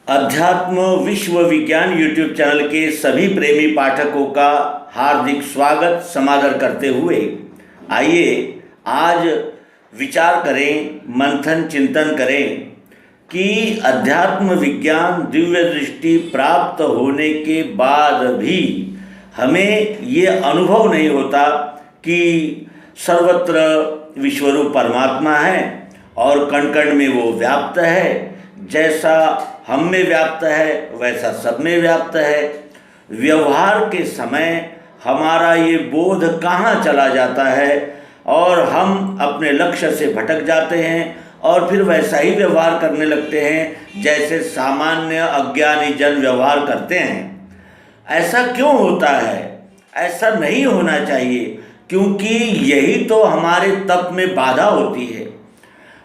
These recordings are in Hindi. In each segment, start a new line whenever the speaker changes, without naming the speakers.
अध्यात्म विश्व विज्ञान यूट्यूब चैनल के सभी प्रेमी पाठकों का हार्दिक स्वागत समादर करते हुए आइए आज विचार करें, मंथन चिंतन करें कि अध्यात्म विज्ञान दिव्य दृष्टि प्राप्त होने के बाद भी हमें ये अनुभव नहीं होता कि सर्वत्र विश्वरूप परमात्मा है और कण कण में वो व्याप्त है। जैसा हम में व्याप्त है वैसा सब में व्याप्त है। व्यवहार के समय हमारा ये बोध कहाँ चला जाता है और हम अपने लक्ष्य से भटक जाते हैं और फिर वैसा ही व्यवहार करने लगते हैं जैसे सामान्य अज्ञानी जन व्यवहार करते हैं। ऐसा क्यों होता है? ऐसा नहीं होना चाहिए, क्योंकि यही तो हमारे तप में बाधा होती है।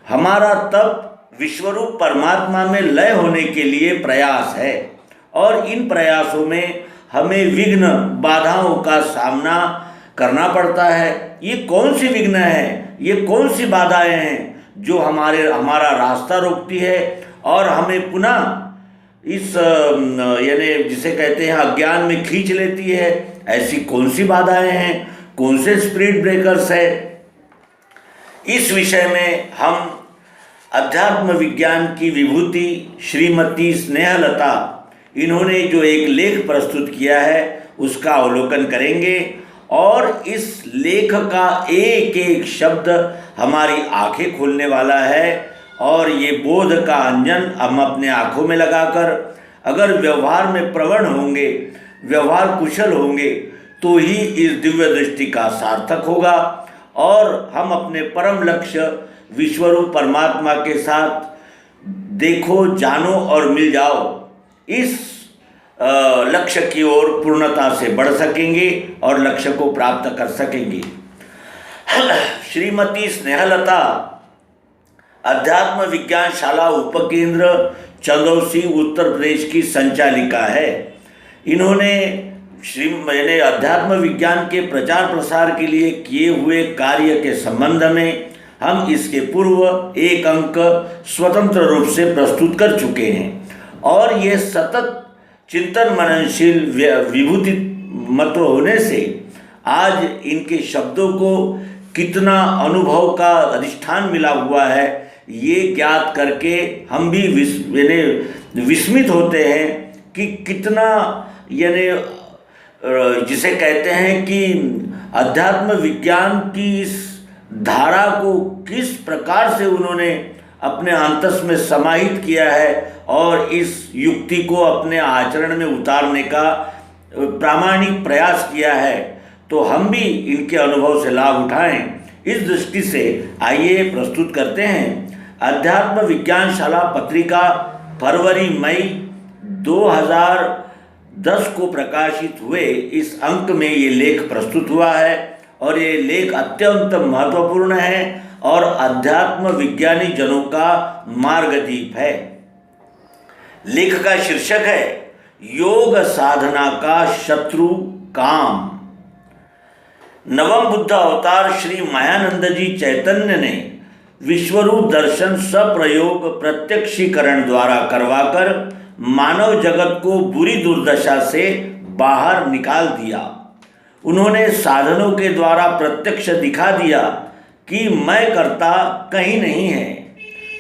हमारा तप विश्वरूप परमात्मा में लय होने के लिए प्रयास है और इन प्रयासों में हमें विघ्न बाधाओं का सामना करना पड़ता है। ये कौन सी विघ्न है, ये कौन सी बाधाएं हैं जो हमारा रास्ता रोकती है और हमें पुनः इस यानी जिसे कहते हैं अज्ञान में खींच लेती है? ऐसी कौन सी बाधाएं हैं, कौन से स्पिरिट ब्रेकर्स है? इस विषय में हम अध्यात्म विज्ञान की विभूति श्रीमती स्नेहलता इन्होंने जो एक लेख प्रस्तुत किया है उसका अवलोकन करेंगे और इस लेख का एक एक शब्द हमारी आंखें खोलने वाला है और ये बोध का अंजन हम अपने आँखों में लगाकर अगर व्यवहार में प्रवण होंगे, व्यवहार कुशल होंगे तो ही इस दिव्य दृष्टि का सार्थक होगा और हम अपने परम लक्ष्य विश्वरूप परमात्मा के साथ देखो, जानो और मिल जाओ इस लक्ष्य की ओर पूर्णता से बढ़ सकेंगे और लक्ष्य को प्राप्त कर सकेंगे। श्रीमती स्नेहलता अध्यात्म विज्ञान शाला उपकेंद्र चंदौसी उत्तर प्रदेश की संचालिका है। इन्होंने मैंने अध्यात्म विज्ञान के प्रचार प्रसार के लिए किए हुए कार्य के संबंध में हम इसके पूर्व एक अंक स्वतंत्र रूप से प्रस्तुत कर चुके हैं और ये सतत चिंतन मननशील विभूति मत होने से आज इनके शब्दों को कितना अनुभव का अधिष्ठान मिला हुआ है ये ज्ञात करके हम भी विस्मित होते हैं कि कितना यानी जिसे कहते हैं कि अध्यात्म विज्ञान की इस धारा को किस प्रकार से उन्होंने अपने अंतस में समाहित किया है और इस युक्ति को अपने आचरण में उतारने का प्रामाणिक प्रयास किया है। तो हम भी इनके अनुभव से लाभ उठाएं। इस दृष्टि से आइए प्रस्तुत करते हैं अध्यात्म विज्ञान शाला पत्रिका फरवरी मई 2010 को प्रकाशित हुए इस अंक में ये लेख प्रस्तुत हुआ है और ये लेख अत्यंत महत्वपूर्ण है और अध्यात्म विज्ञानी जनों का मार्गदीप है। लेख का शीर्षक है योग साधना का शत्रु काम। नवम बुद्ध अवतार श्री मायानंद जी चैतन्य ने विश्वरूप दर्शन सप्रयोग प्रत्यक्षीकरण द्वारा करवाकर मानव जगत को बुरी दुर्दशा से बाहर निकाल दिया। उन्होंने साधनों के द्वारा प्रत्यक्ष दिखा दिया कि मैं कर्ता कहीं नहीं है।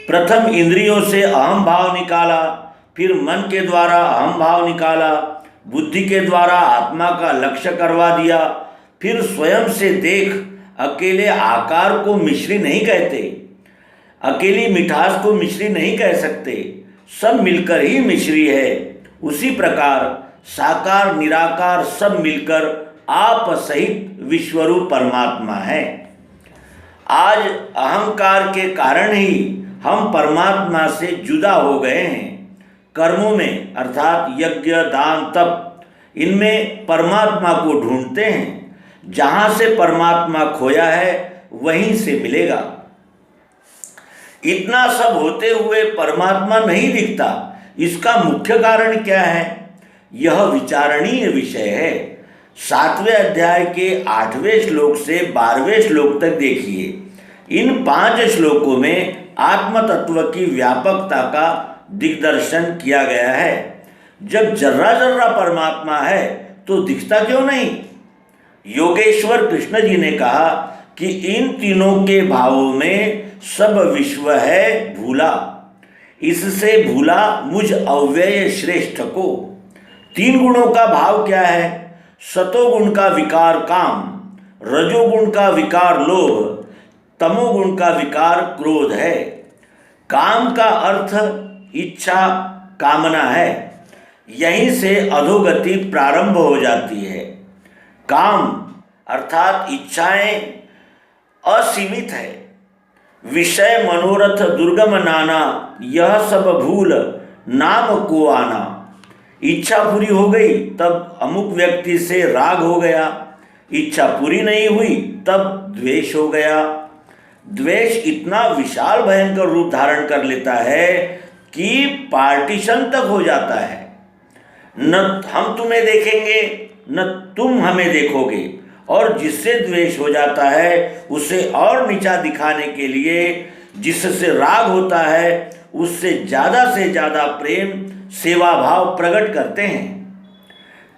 प्रथम इंद्रियों से अहम भाव निकाला, फिर मन के द्वारा अहम भाव निकाला, बुद्धि के द्वारा आत्मा का लक्ष्य करवा दिया, फिर स्वयं से देख। अकेले आकार को मिश्री नहीं कहते, अकेली मिठास को मिश्री नहीं कह सकते, सब मिलकर ही मिश्री है। उसी प्रकार साकार निराकार सब मिलकर आप सहित विश्वरूप परमात्मा है। आज अहंकार के कारण ही हम परमात्मा से जुदा हो गए हैं। कर्मों में अर्थात यज्ञ दान तप इनमें परमात्मा को ढूंढते हैं। जहाँ से परमात्मा खोया है वहीं से मिलेगा। इतना सब होते हुए परमात्मा नहीं दिखता, इसका मुख्य कारण क्या है? यह विचारणीय विषय है। 7वें अध्याय के 8वें श्लोक से 12वें श्लोक तक देखिए। इन 5 श्लोकों में आत्म तत्व की व्यापकता का दिग्दर्शन किया गया है। जब जर्रा जर्रा परमात्मा है तो दिखता क्यों नहीं? योगेश्वर कृष्ण जी ने कहा कि इन तीनों के भावों में सब विश्व है भूला, इससे भूला मुझ अव्यय श्रेष्ठ को। तीन गुणों का भाव क्या है? सतोगुण का विकार काम, रजोगुण का विकार लोभ, तमोगुण का विकार क्रोध है। काम का अर्थ इच्छा कामना है, यहीं से अधोगति प्रारंभ हो जाती है। काम अर्थात इच्छाएं असीमित है, विषय मनोरथ दुर्गम नाना, यह सब भूल नाम को आना। इच्छा पूरी हो गई तब अमुक व्यक्ति से राग हो गया, इच्छा पूरी नहीं हुई तब द्वेष हो गया। द्वेष इतना विशाल भयंकर रूप धारण कर लेता है कि पार्टीशन तक हो जाता है। न हम तुम्हें देखेंगे न तुम हमें देखोगे, और जिससे द्वेष हो जाता है उसे और नीचा दिखाने के लिए जिससे राग होता है उससे से ज़्यादा प्रेम सेवा भाव प्रकट करते हैं।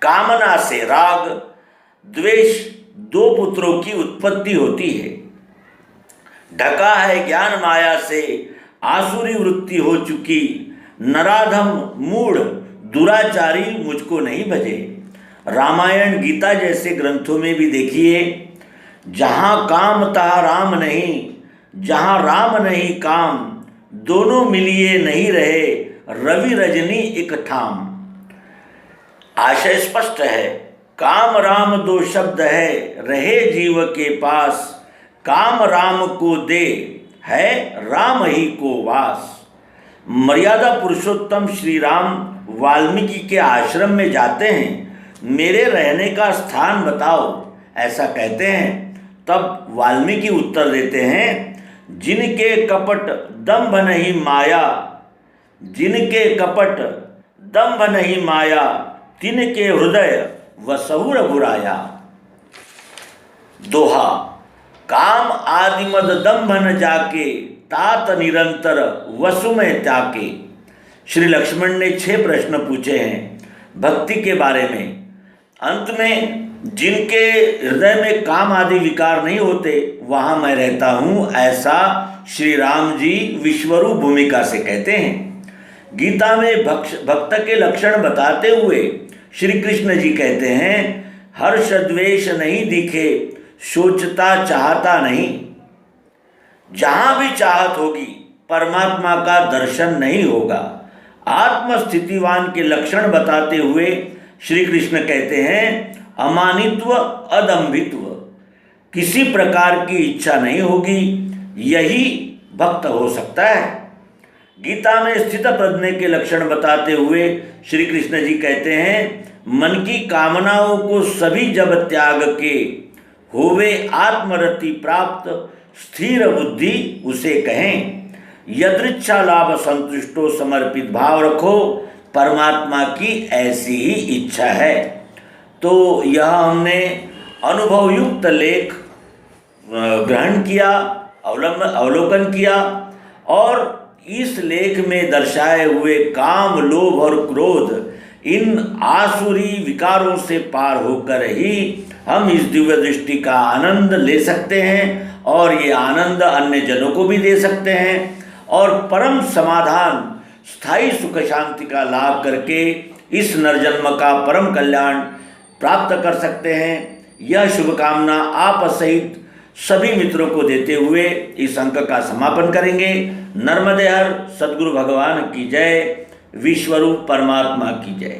कामना से राग द्वेष दो पुत्रों की उत्पत्ति होती है। ढका है ज्ञान माया से आसुरी वृत्ति हो चुकी, नराधम मूढ़ दुराचारी मुझको नहीं भजे। रामायण गीता जैसे ग्रंथों में भी देखिए, जहाँ काम तहाँ राम नहीं, जहाँ राम नहीं काम, दोनों मिलिए नहीं रहे, रवि रजनी एक ठाम। आशय स्पष्ट है, काम राम दो शब्द है, रहे जीव के पास, काम राम को दे है राम ही को वास। मर्यादा पुरुषोत्तम श्री राम वाल्मीकि के आश्रम में जाते हैं, मेरे रहने का स्थान बताओ, ऐसा कहते हैं। तब वाल्मीकि उत्तर देते हैं, जिनके कपट दंभ नहीं माया, जिनके कपट दंभ नहीं माया, तिनके हृदय वसहु रघुराया। दोहा, काम आदि मद दंभ न जाके, तात निरंतर वसु में त्याके। श्री लक्ष्मण ने 6 प्रश्न पूछे हैं भक्ति के बारे में। अंत में जिनके हृदय में काम आदि विकार नहीं होते वहाँ मैं रहता हूँ, ऐसा श्री राम जी विश्वरूप भूमिका से कहते हैं। गीता में भक्त के लक्षण बताते हुए श्री कृष्ण जी कहते हैं, हर्ष द्वेष नहीं दिखे, सोचता चाहता नहीं। जहाँ भी चाहत होगी परमात्मा का दर्शन नहीं होगा। आत्मस्थितिवान के लक्षण बताते हुए श्री कृष्ण कहते हैं, अमानित्व अदम्भित्व, किसी प्रकार की इच्छा नहीं होगी, यही भक्त हो सकता है। गीता में स्थित प्रज्ञ के लक्षण बताते हुए श्री कृष्ण जी कहते हैं, मन की कामनाओं को सभी जब त्याग के, होवे आत्मरति प्राप्त, स्थिर बुद्धि उसे कहें। यदृच्छा लाभ संतुष्टो समर्पित भाव रखो, परमात्मा की ऐसी ही इच्छा है। तो यह हमने अनुभवयुक्त लेख ग्रहण किया, अवलोकन किया, और इस लेख में दर्शाए हुए काम, लोभ और क्रोध, इन आसुरी विकारों से पार होकर ही हम इस दिव्य दृष्टि का आनंद ले सकते हैं, और ये आनंद अन्य जनों को भी दे सकते हैं, और परम समाधान, स्थायी सुख शांति का लाभ करके इस नरजन्म का परम कल्याण प्राप्त कर सकते हैं। यह शुभकामना आप सहित सभी मित्रों को देते हुए इस अंक का समापन करेंगे। नर्मदे हर सद्गुरु भगवान की जय, विश्वरूप परमात्मा की जय।